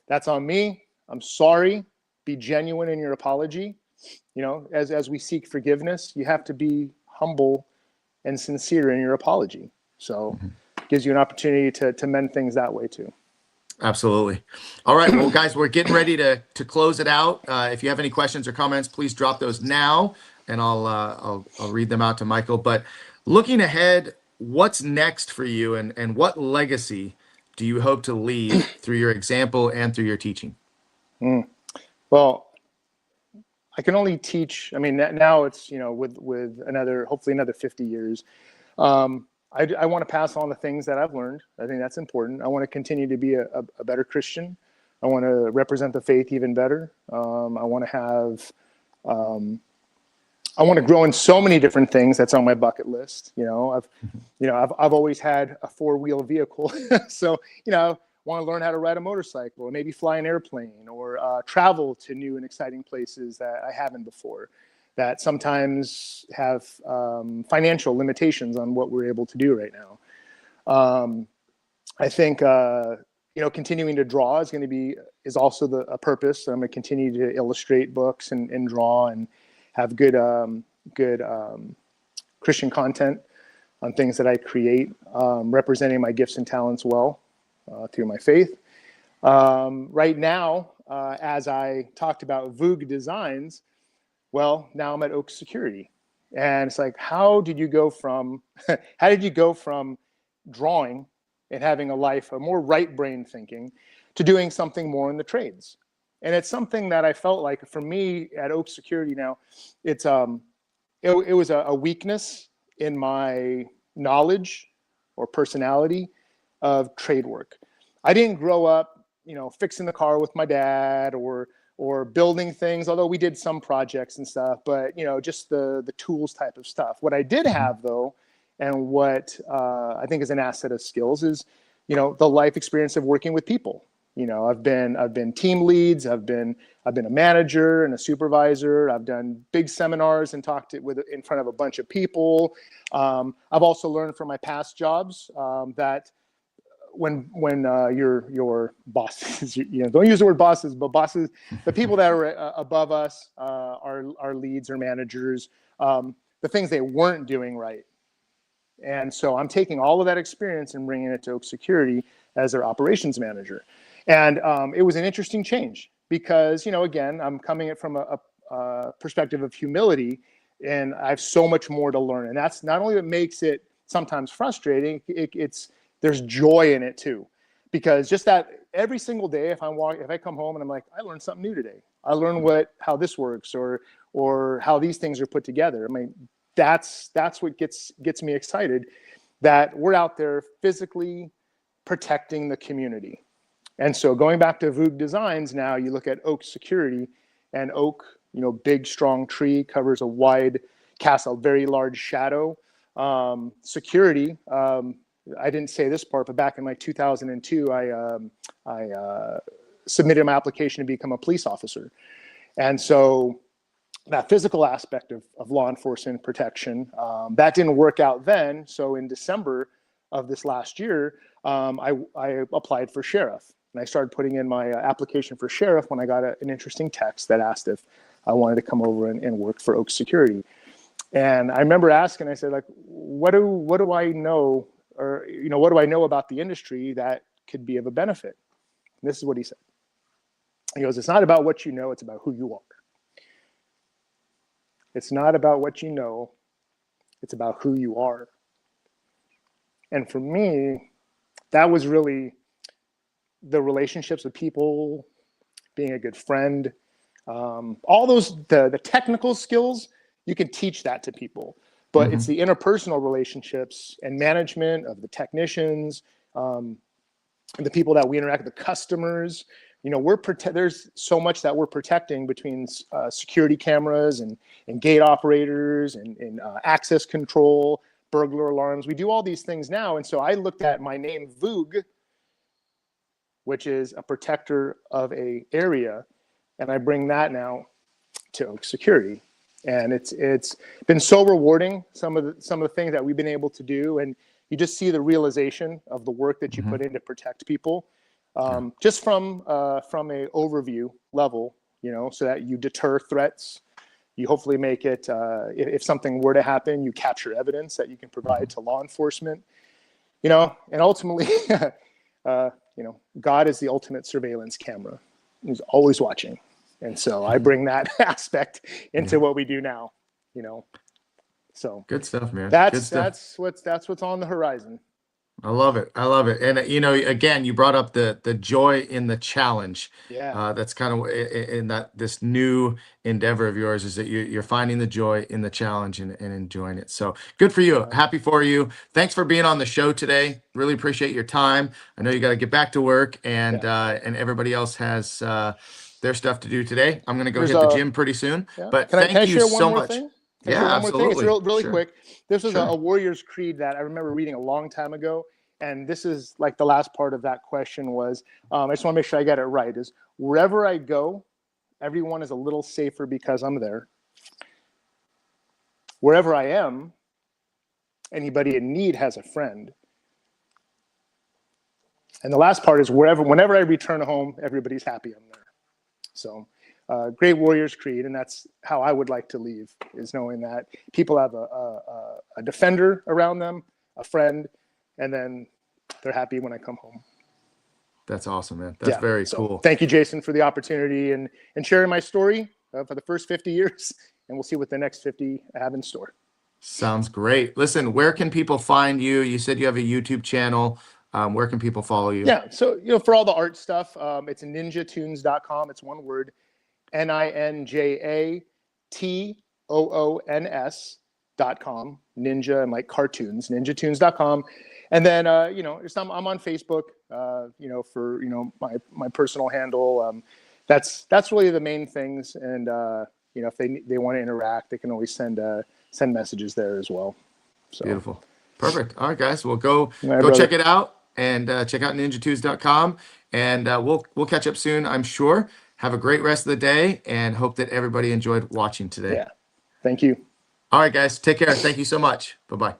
That's on me. I'm sorry. Be genuine in your apology. As we seek forgiveness, you have to be humble and sincere in your apology. So it gives you an opportunity to mend things that way too. Absolutely. All right. Well, guys, we're getting ready to close it out. If you have any questions or comments, please drop those now, and I'll read them out to Michael. But looking ahead, what's next for you, and what legacy do you hope to leave through your example and through your teaching? Well, I can only teach. I mean, now it's with hopefully another 50 years. I want to pass on the things that I've learned. I think that's important. I want to continue to be a better Christian. I want to represent the faith even better. I want to grow in so many different things that's on my bucket list. I've always had a 4-wheel vehicle. So, want to learn how to ride a motorcycle, or maybe fly an airplane, or travel to new and exciting places that I haven't before, that sometimes have financial limitations on what we're able to do right now. I think continuing to draw is also a purpose. I'm going to continue to illustrate books and draw and have good Christian content on things that I create, representing my gifts and talents well through my faith. Right now, as I talked about Voogd Designs, well, now I'm at Oak Security, and it's like, how did you go from drawing and having a life, a more right brain thinking, to doing something more in the trades? And it's something that I felt like, for me at Oak Security now, it was a weakness in my knowledge or personality of trade work. I didn't grow up, fixing the car with my dad or building things, although we did some projects and stuff, but just the tools type of stuff. What I did have, though, and what I think is an asset of skills, is the life experience of working with people. I've been team leads, I've been a manager and a supervisor. I've done big seminars and talked in front of a bunch of people. I've also learned from my past jobs that when your bosses, don't use the word bosses, but bosses, the people that are above us, our leads or managers, the things they weren't doing right. And so I'm taking all of that experience and bringing it to Oak Security as their operations manager. And it was an interesting change because, again, I'm coming at from a perspective of humility, and I have so much more to learn. And that's not only what makes it sometimes frustrating, there's joy in it too, because just that every single day, if I come home and I'm like, I learned something new today. I learned how this works or how these things are put together. I mean, that's what gets me excited, that we're out there physically protecting the community. And so going back to Voogd Designs, now you look at Oak Security, and oak, big, strong tree, covers a wide, casts a very large shadow. Security, I didn't say this part, but back in like 2002, I submitted my application to become a police officer. And so that physical aspect of law enforcement protection, that didn't work out then. So in December of this last year, I applied for sheriff. And I started putting in my application for sheriff when I got an interesting text that asked if I wanted to come over and work for Oak Security. And I remember asking, I said, like, what do I know, or what do I know about the industry that could be of a benefit? And this is what he said. He goes, it's not about what you know, it's about who you are. It's not about what you know, it's about who you are. And for me, that was really the relationships with people, being a good friend, all those, the technical skills, you can teach that to people, but it's the interpersonal relationships and management of the technicians, and the people that we interact with, the customers. There's so much that we're protecting between security cameras and gate operators and access control, burglar alarms. We do all these things now. And so I looked at my name, Voogd, which is a protector of a area, and I bring that now to Oak Security. And it's been so rewarding, some of the things that we've been able to do, and you just see the realization of the work that you put in to protect people, just from a overview level, so that you deter threats. You hopefully make it, if something were to happen, you capture evidence that you can provide to law enforcement, and ultimately, God is the ultimate surveillance camera. He's always watching. And so I bring that aspect into what we do now, So good stuff, man. That's what's on the horizon. I love it. I love it. And, again, you brought up the joy in the challenge. Yeah. That's kind of in this new endeavor of yours, is that you're finding the joy in the challenge and enjoying it. So good for you. Happy for you. Thanks for being on the show today. Really appreciate your time. I know you got to get back to work, and everybody else has their stuff to do today. I'm going to go hit the gym pretty soon, but thank you so much. Yeah, absolutely. It's really sure. quick. This was Sure. a Warrior's Creed that I remember reading a long time ago, and this is like the last part of that question was, I just want to make sure I get it right, is wherever I go, everyone is a little safer because I'm there. Wherever I am, anybody in need has a friend. And the last part is whenever I return home, everybody's happy I'm there. So great warriors creed, and that's how I would like to leave, is knowing that people have a defender around them, a friend, and then they're happy when I come home. That's awesome, man. That's very cool. Thank you, Jason, for the opportunity and sharing my story for the first 50 years, and we'll see what the next 50 have in store. Sounds great. Listen, where can people find you? You said you have a YouTube channel. Where can people follow you? Yeah, so for all the art stuff, it's ninjatoons.com. It's one word, NinjaToons.com. Ninja and like cartoons, ninjatoons.com. And then I'm on Facebook. For my personal handle. That's really the main things. And if they want to interact, they can always send messages there as well. So beautiful. Perfect. All right, guys. Well, go brother. Check it out and check out ninjatoons.com. And we'll catch up soon, I'm sure. Have a great rest of the day and hope that everybody enjoyed watching today. Yeah. Thank you. All right, guys. Take care. Thank you so much. Bye-bye.